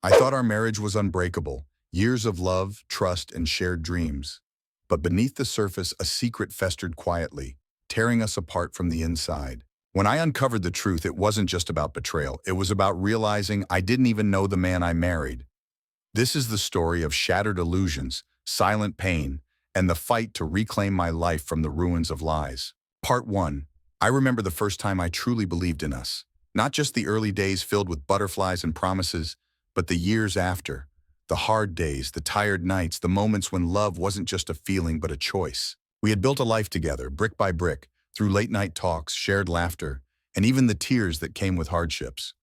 I thought our marriage was unbreakable, years of love, trust, and shared dreams. But beneath the surface, a secret festered quietly, tearing us apart from the inside. When I uncovered the truth, it wasn't just about betrayal. It was about realizing I didn't even know the man I married. This is the story of shattered illusions, silent pain, and the fight to reclaim my life from the ruins of lies. Part 1. I remember the first time I truly believed in us. Not just the early days filled with butterflies and promises, but the years after. The hard days, the tired nights, the moments when love wasn't just a feeling but a choice. We had built a life together, brick by brick, through late-night talks, shared laughter, and even the tears that came with hardships.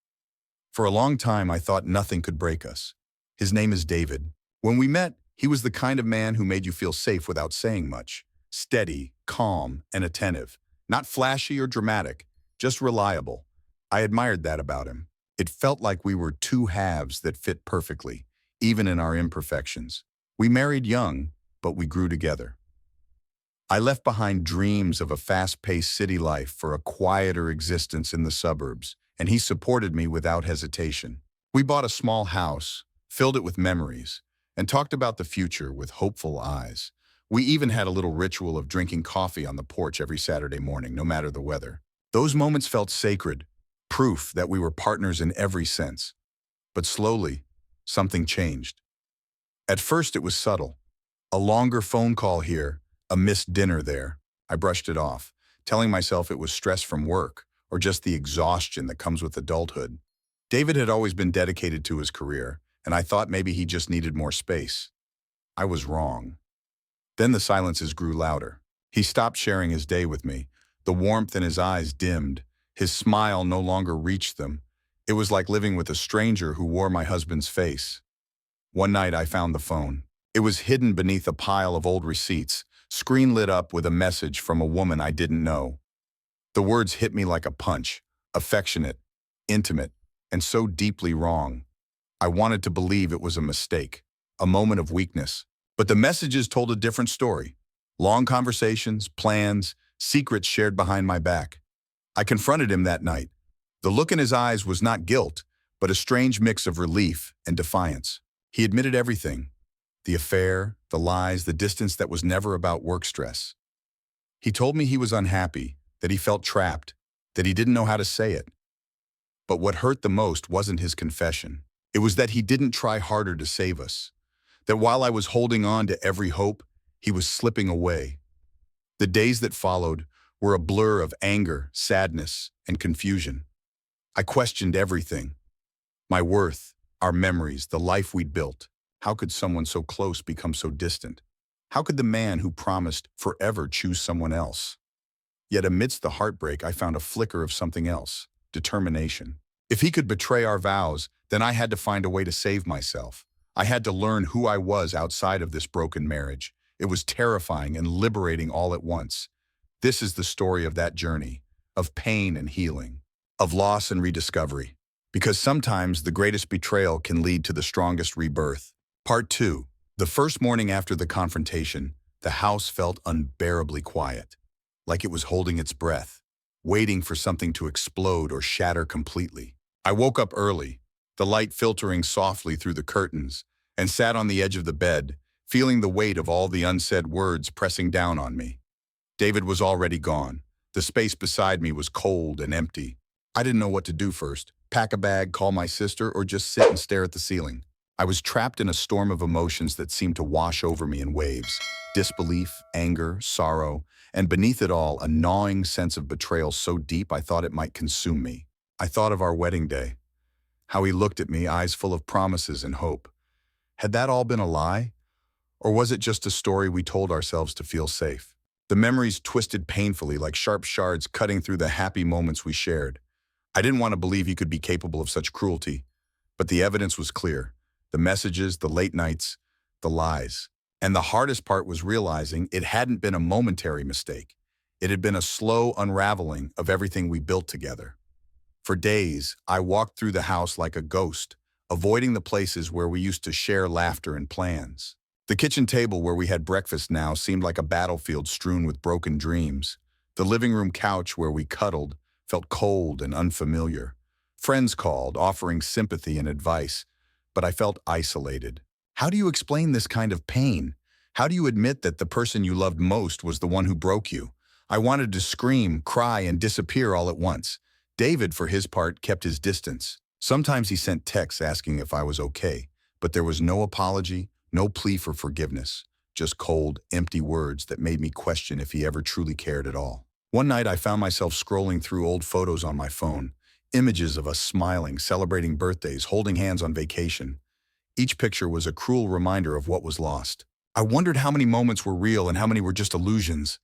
For a long time, I thought nothing could break us. His name is David. When we met, he was the kind of man who made you feel safe without saying much. Steady, calm, and attentive. Not flashy or dramatic, just reliable. I admired that about him. It felt like we were two halves that fit perfectly, even in our imperfections. We married young, but we grew together. I left behind dreams of a fast-paced city life for a quieter existence in the suburbs, and he supported me without hesitation. We bought a small house, filled it with memories, and talked about the future with hopeful eyes. We even had a little ritual of drinking coffee on the porch every Saturday morning, no matter the weather. Those moments felt sacred, proof that we were partners in every sense. But slowly, something changed. At first, it was subtle. A longer phone call here, a missed dinner there. I brushed it off, telling myself it was stress from work or just the exhaustion that comes with adulthood. David had always been dedicated to his career, and I thought maybe he just needed more space. I was wrong. Then the silences grew louder. He stopped sharing his day with me. The warmth in his eyes dimmed. His smile no longer reached them. It was like living with a stranger who wore my husband's face. One night I found the phone. It was hidden beneath a pile of old receipts, screen lit up with a message from a woman I didn't know. The words hit me like a punch, affectionate, intimate, and so deeply wrong. I wanted to believe it was a mistake, a moment of weakness. But the messages told a different story. Long conversations, plans, secrets shared behind my back. I confronted him that night. The look in his eyes was not guilt, but a strange mix of relief and defiance. He admitted everything. The affair, the lies, the distance that was never about work stress. He told me he was unhappy, that he felt trapped, that he didn't know how to say it. But what hurt the most wasn't his confession. It was that he didn't try harder to save us. That while I was holding on to every hope, he was slipping away. The days that followed were a blur of anger, sadness, and confusion. I questioned everything. My worth, our memories, the life we'd built. How could someone so close become so distant? How could the man who promised forever choose someone else? Yet amidst the heartbreak, I found a flicker of something else, determination. If he could betray our vows, then I had to find a way to save myself. I had to learn who I was outside of this broken marriage. It was terrifying and liberating all at once. This is the story of that journey, of pain and healing, of loss and rediscovery. Because sometimes the greatest betrayal can lead to the strongest rebirth. Part 2. The first morning after the confrontation, the house felt unbearably quiet, like it was holding its breath, waiting for something to explode or shatter completely. I woke up early, the light filtering softly through the curtains, and sat on the edge of the bed, feeling the weight of all the unsaid words pressing down on me. David was already gone. The space beside me was cold and empty. I didn't know what to do first. Pack a bag, call my sister, or just sit and stare at the ceiling. I was trapped in a storm of emotions that seemed to wash over me in waves. Disbelief, anger, sorrow, and beneath it all, a gnawing sense of betrayal so deep I thought it might consume me. I thought of our wedding day. How he looked at me, eyes full of promises and hope. Had that all been a lie? Or was it just a story we told ourselves to feel safe? The memories twisted painfully like sharp shards cutting through the happy moments we shared. I didn't want to believe he could be capable of such cruelty, but the evidence was clear. The messages, the late nights, the lies. And the hardest part was realizing it hadn't been a momentary mistake. It had been a slow unraveling of everything we built together. For days, I walked through the house like a ghost, avoiding the places where we used to share laughter and plans. The kitchen table where we had breakfast now seemed like a battlefield strewn with broken dreams. The living room couch where we cuddled felt cold and unfamiliar. Friends called, offering sympathy and advice, but I felt isolated. How do you explain this kind of pain? How do you admit that the person you loved most was the one who broke you? I wanted to scream, cry, and disappear all at once. David, for his part, kept his distance. Sometimes he sent texts asking if I was okay, but there was no apology, no plea for forgiveness, just cold, empty words that made me question if he ever truly cared at all. One night I found myself scrolling through old photos on my phone, images of us smiling, celebrating birthdays, holding hands on vacation. Each picture was a cruel reminder of what was lost. I wondered how many moments were real and how many were just illusions.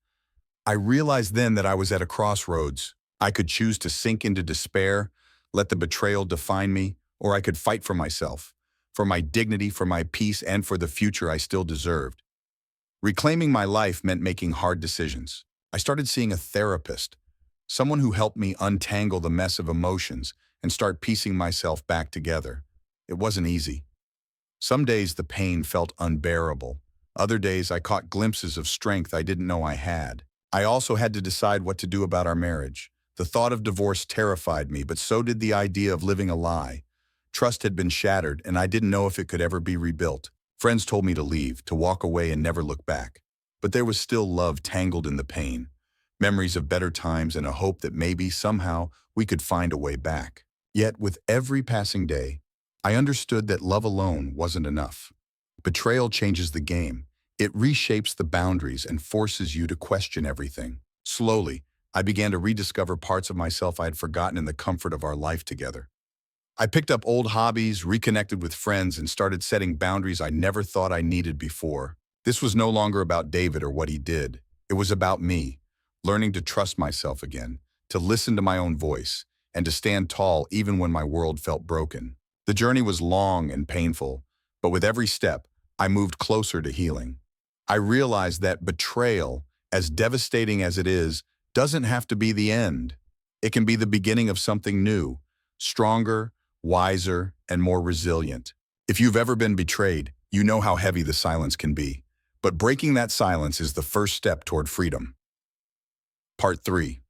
I realized then that I was at a crossroads. I could choose to sink into despair, let the betrayal define me, or I could fight for myself, for my dignity, for my peace, and for the future I still deserved. Reclaiming my life meant making hard decisions. I started seeing a therapist, someone who helped me untangle the mess of emotions and start piecing myself back together. It wasn't easy. Some days the pain felt unbearable. Other days I caught glimpses of strength I didn't know I had. I also had to decide what to do about our marriage. The thought of divorce terrified me, but so did the idea of living a lie. Trust had been shattered, and I didn't know if it could ever be rebuilt. Friends told me to leave, to walk away and never look back. But there was still love tangled in the pain, memories of better times and a hope that maybe, somehow, we could find a way back. Yet, with every passing day, I understood that love alone wasn't enough. Betrayal changes the game. It reshapes the boundaries and forces you to question everything. Slowly, I began to rediscover parts of myself I had forgotten in the comfort of our life together. I picked up old hobbies, reconnected with friends, and started setting boundaries I never thought I needed before. This was no longer about David or what he did. It was about me, learning to trust myself again, to listen to my own voice, and to stand tall even when my world felt broken. The journey was long and painful, but with every step, I moved closer to healing. I realized that betrayal, as devastating as it is, doesn't have to be the end. It can be the beginning of something new, stronger, wiser, and more resilient. If you've ever been betrayed, you know how heavy the silence can be. But breaking that silence is the first step toward freedom. Part 3.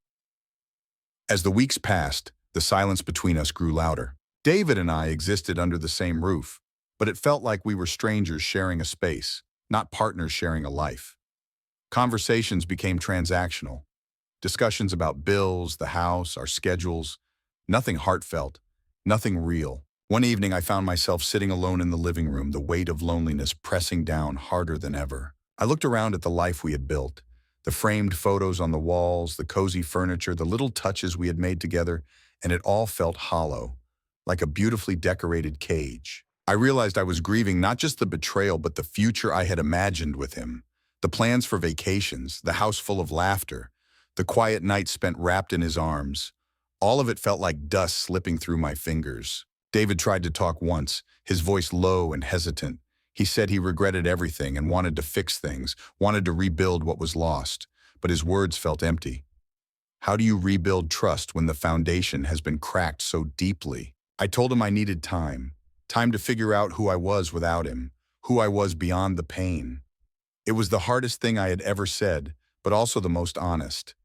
As the weeks passed, the silence between us grew louder. David and I existed under the same roof, but it felt like we were strangers sharing a space, not partners sharing a life. Conversations became transactional. Discussions about bills, the house, our schedules. Nothing heartfelt, nothing real. One evening I found myself sitting alone in the living room, the weight of loneliness pressing down harder than ever. I looked around at the life we had built, the framed photos on the walls, the cozy furniture, the little touches we had made together, and it all felt hollow, like a beautifully decorated cage. I realized I was grieving not just the betrayal, but the future I had imagined with him. The plans for vacations, the house full of laughter, the quiet nights spent wrapped in his arms. All of it felt like dust slipping through my fingers. David tried to talk once, his voice low and hesitant. He said he regretted everything and wanted to fix things, wanted to rebuild what was lost, but his words felt empty. How do you rebuild trust when the foundation has been cracked so deeply? I told him I needed time to figure out who I was without him, who I was beyond the pain. It was the hardest thing I had ever said, but also the most honest.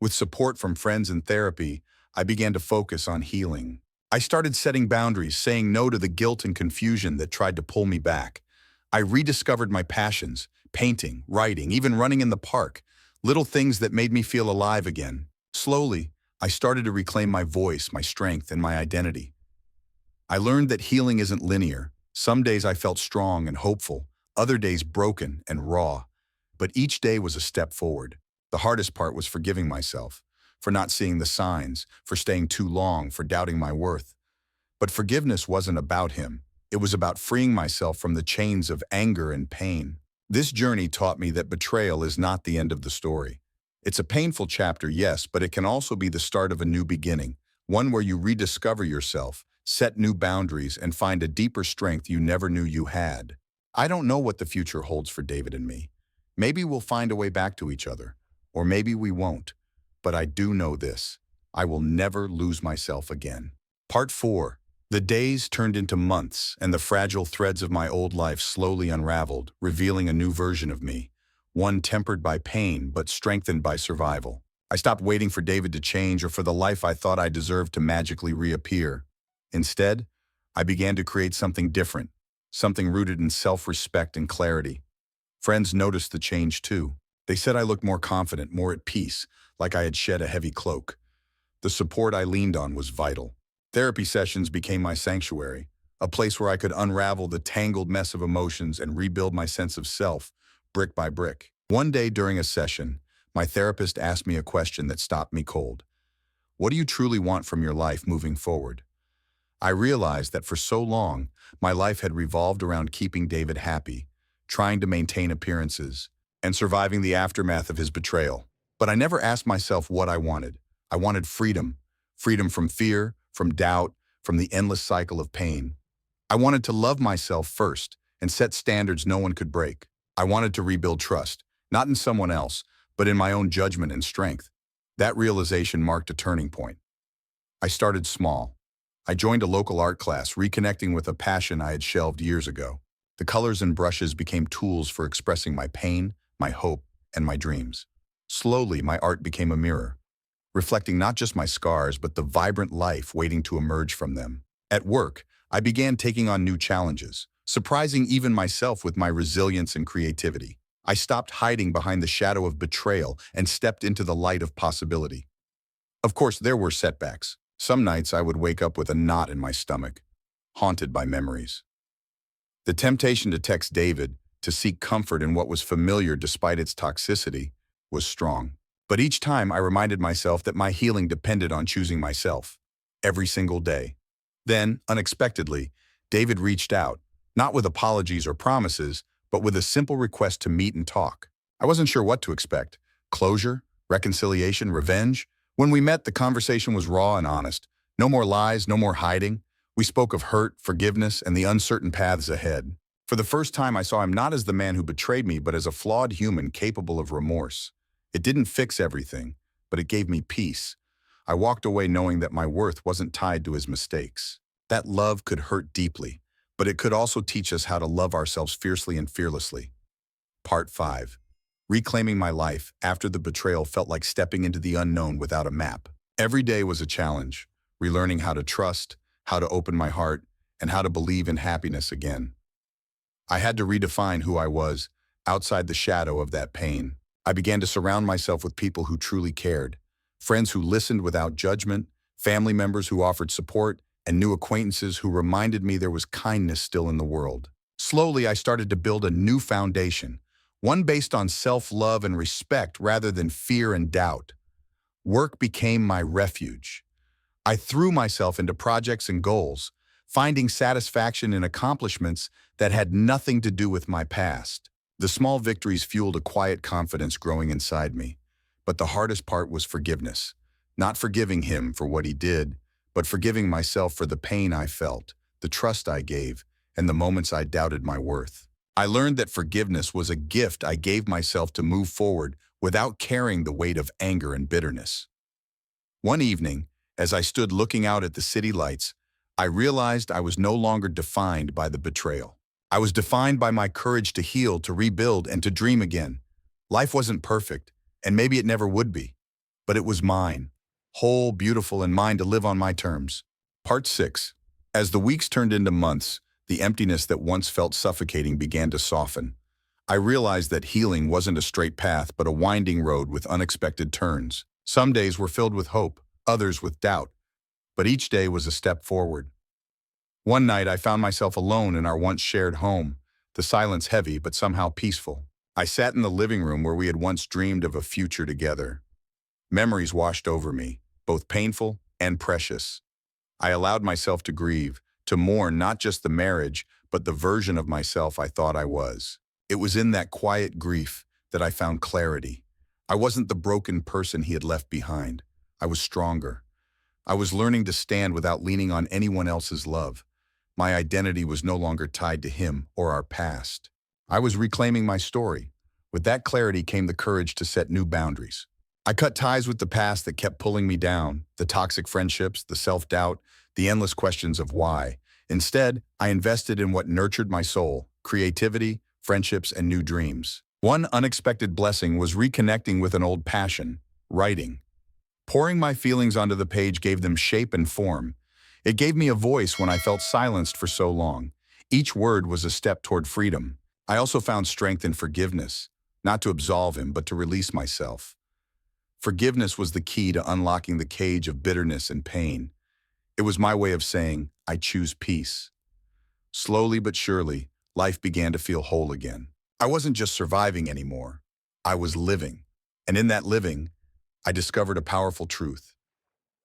With support from friends and therapy, I began to focus on healing. I started setting boundaries, saying no to the guilt and confusion that tried to pull me back. I rediscovered my passions, painting, writing, even running in the park, little things that made me feel alive again. Slowly, I started to reclaim my voice, my strength, and my identity. I learned that healing isn't linear. Some days I felt strong and hopeful, other days broken and raw. But each day was a step forward. The hardest part was forgiving myself, for not seeing the signs, for staying too long, for doubting my worth. But forgiveness wasn't about him. It was about freeing myself from the chains of anger and pain. This journey taught me that betrayal is not the end of the story. It's a painful chapter, yes, but it can also be the start of a new beginning, one where you rediscover yourself, set new boundaries, and find a deeper strength you never knew you had. I don't know what the future holds for David and me. Maybe we'll find a way back to each other, or maybe we won't. But I do know this: I will never lose myself again. Part 4. The days turned into months, and the fragile threads of my old life slowly unraveled, revealing a new version of me, one tempered by pain but strengthened by survival. I stopped waiting for David to change or for the life I thought I deserved to magically reappear. Instead, I began to create something different, something rooted in self-respect and clarity. Friends noticed the change too. They said I looked more confident, more at peace, like I had shed a heavy cloak. The support I leaned on was vital. Therapy sessions became my sanctuary, a place where I could unravel the tangled mess of emotions and rebuild my sense of self, brick by brick. One day during a session, my therapist asked me a question that stopped me cold. What do you truly want from your life moving forward? I realized that for so long, my life had revolved around keeping David happy, trying to maintain appearances, and surviving the aftermath of his betrayal. But I never asked myself what I wanted. I wanted freedom. Freedom from fear, from doubt, from the endless cycle of pain. I wanted to love myself first and set standards no one could break. I wanted to rebuild trust, not in someone else, but in my own judgment and strength. That realization marked a turning point. I started small. I joined a local art class, reconnecting with a passion I had shelved years ago. The colors and brushes became tools for expressing my pain, my hope, and my dreams. Slowly, my art became a mirror, reflecting not just my scars, but the vibrant life waiting to emerge from them. At work, I began taking on new challenges, surprising even myself with my resilience and creativity. I stopped hiding behind the shadow of betrayal and stepped into the light of possibility. Of course, there were setbacks. Some nights I would wake up with a knot in my stomach, haunted by memories. The temptation to text David, to seek comfort in what was familiar despite its toxicity, was strong. But each time I reminded myself that my healing depended on choosing myself, every single day. Then, unexpectedly, David reached out, not with apologies or promises, but with a simple request to meet and talk. I wasn't sure what to expect. Closure? Reconciliation? Revenge? When we met, the conversation was raw and honest. No more lies, no more hiding. We spoke of hurt, forgiveness, and the uncertain paths ahead. For the first time, I saw him not as the man who betrayed me, but as a flawed human capable of remorse. It didn't fix everything, but it gave me peace. I walked away knowing that my worth wasn't tied to his mistakes. That love could hurt deeply, but it could also teach us how to love ourselves fiercely and fearlessly. Part 5. Reclaiming my life after the betrayal felt like stepping into the unknown without a map. Every day was a challenge, relearning how to trust, how to open my heart, and how to believe in happiness again. I had to redefine who I was, outside the shadow of that pain. I began to surround myself with people who truly cared, friends who listened without judgment, family members who offered support, and new acquaintances who reminded me there was kindness still in the world. Slowly, I started to build a new foundation, one based on self-love and respect rather than fear and doubt. Work became my refuge. I threw myself into projects and goals, finding satisfaction in accomplishments that had nothing to do with my past. The small victories fueled a quiet confidence growing inside me. But the hardest part was forgiveness. Not forgiving him for what he did, but forgiving myself for the pain I felt, the trust I gave, and the moments I doubted my worth. I learned that forgiveness was a gift I gave myself to move forward without carrying the weight of anger and bitterness. One evening, as I stood looking out at the city lights, I realized I was no longer defined by the betrayal. I was defined by my courage to heal, to rebuild, and to dream again. Life wasn't perfect, and maybe it never would be, but it was mine, whole, beautiful, and mine to live on my terms. Part 6. As the weeks turned into months, the emptiness that once felt suffocating began to soften. I realized that healing wasn't a straight path, but a winding road with unexpected turns. Some days were filled with hope, others with doubt, but each day was a step forward. One night, I found myself alone in our once shared home, the silence heavy but somehow peaceful. I sat in the living room where we had once dreamed of a future together. Memories washed over me, both painful and precious. I allowed myself to grieve, to mourn not just the marriage, but the version of myself I thought I was. It was in that quiet grief that I found clarity. I wasn't the broken person he had left behind. I was stronger. I was learning to stand without leaning on anyone else's love. My identity was no longer tied to him or our past. I was reclaiming my story. With that clarity came the courage to set new boundaries. I cut ties with the past that kept pulling me down, the toxic friendships, the self-doubt, the endless questions of why. Instead, I invested in what nurtured my soul, creativity, friendships, and new dreams. One unexpected blessing was reconnecting with an old passion, writing. Pouring my feelings onto the page gave them shape and form. It gave me a voice when I felt silenced for so long. Each word was a step toward freedom. I also found strength in forgiveness, not to absolve him, but to release myself. Forgiveness was the key to unlocking the cage of bitterness and pain. It was my way of saying, I choose peace. Slowly but surely, life began to feel whole again. I wasn't just surviving anymore. I was living. And in that living, I discovered a powerful truth.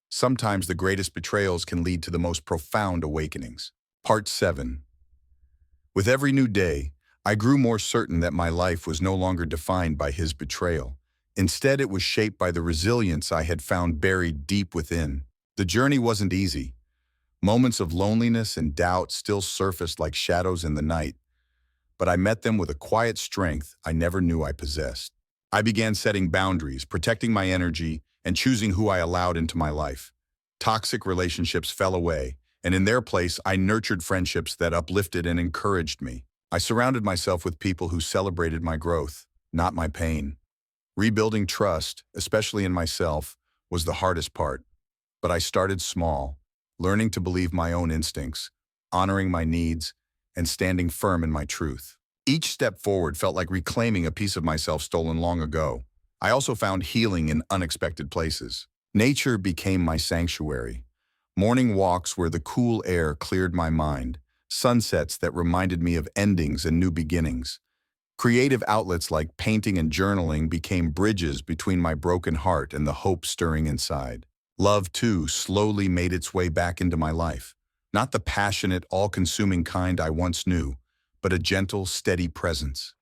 Sometimes the greatest betrayals can lead to the most profound awakenings. Part 7. With every new day, I grew more certain that my life was no longer defined by his betrayal. Instead, it was shaped by the resilience I had found buried deep within. The journey wasn't easy. Moments of loneliness and doubt still surfaced like shadows in the night, but I met them with a quiet strength I never knew I possessed. I began setting boundaries, protecting my energy, and choosing who I allowed into my life. Toxic relationships fell away, and in their place, I nurtured friendships that uplifted and encouraged me. I surrounded myself with people who celebrated my growth, not my pain. Rebuilding trust, especially in myself, was the hardest part. But I started small, learning to believe my own instincts, honoring my needs, and standing firm in my truth. Each step forward felt like reclaiming a piece of myself stolen long ago. I also found healing in unexpected places. Nature became my sanctuary. Morning walks where the cool air cleared my mind, sunsets that reminded me of endings and new beginnings. Creative outlets like painting and journaling became bridges between my broken heart and the hope stirring inside. Love, too, slowly made its way back into my life. Not the passionate, all-consuming kind I once knew, but a gentle, steady presence.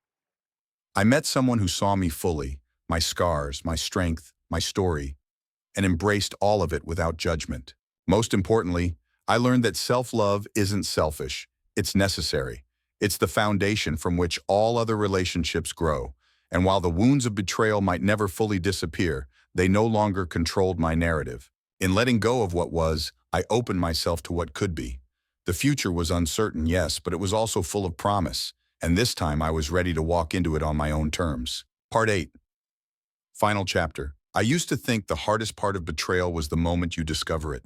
I met someone who saw me fully, my scars, my strength, my story, and embraced all of it without judgment. Most importantly, I learned that self-love isn't selfish, it's necessary. It's the foundation from which all other relationships grow, and while the wounds of betrayal might never fully disappear, they no longer controlled my narrative. In letting go of what was, I opened myself to what could be. The future was uncertain, yes, but it was also full of promise, and this time I was ready to walk into it on my own terms. Part 8. Final chapter. I used to think the hardest part of betrayal was the moment you discover it.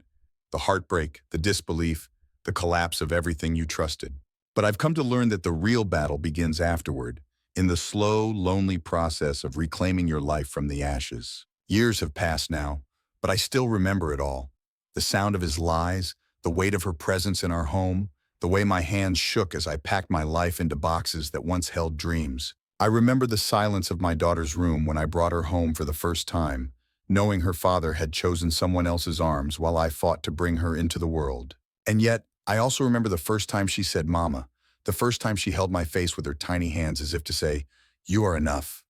The heartbreak, the disbelief, the collapse of everything you trusted. But I've come to learn that the real battle begins afterward, in the slow, lonely process of reclaiming your life from the ashes. Years have passed now, but I still remember it all. The sound of his lies, the weight of her presence in our home, the way my hands shook as I packed my life into boxes that once held dreams. I remember the silence of my daughter's room when I brought her home for the first time, knowing her father had chosen someone else's arms while I fought to bring her into the world. And yet, I also remember the first time she said, "Mama," the first time she held my face with her tiny hands as if to say, "You are enough."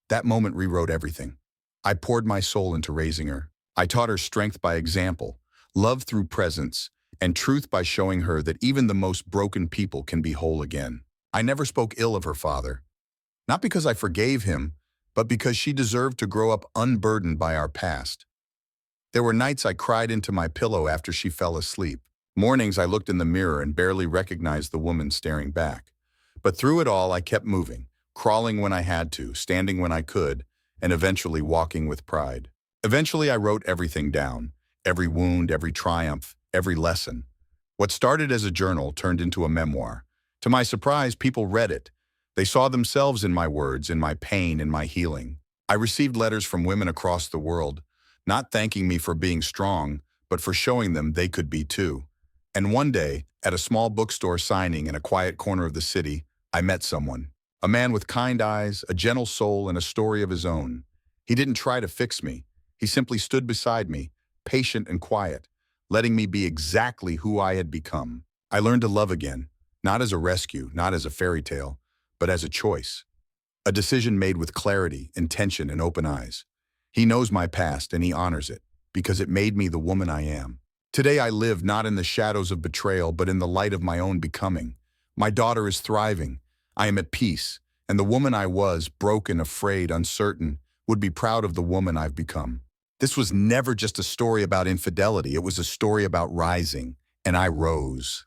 That moment rewrote everything. I poured my soul into raising her. I taught her strength by example, love through presence, and truth by showing her that even the most broken people can be whole again. I never spoke ill of her father, not because I forgave him, but because she deserved to grow up unburdened by our past. There were nights I cried into my pillow after she fell asleep. Mornings I looked in the mirror and barely recognized the woman staring back. But through it all, I kept moving, crawling when I had to, standing when I could, and eventually walking with pride. Eventually, I wrote everything down, every wound, every triumph, every lesson. What started as a journal turned into a memoir. To my surprise, people read it. They saw themselves in my words, in my pain, in my healing. I received letters from women across the world, not thanking me for being strong, but for showing them they could be too. And one day, at a small bookstore signing in a quiet corner of the city, I met someone. A man with kind eyes, a gentle soul, and a story of his own. He didn't try to fix me. He simply stood beside me, patient and quiet, letting me be exactly who I had become. I learned to love again, not as a rescue, not as a fairy tale, but as a choice. A decision made with clarity, intention, and open eyes. He knows my past and he honors it, because it made me the woman I am. Today I live not in the shadows of betrayal, but in the light of my own becoming. My daughter is thriving. I am at peace, and the woman I was, broken, afraid, uncertain, would be proud of the woman I've become. This was never just a story about infidelity. It was a story about rising, and I rose.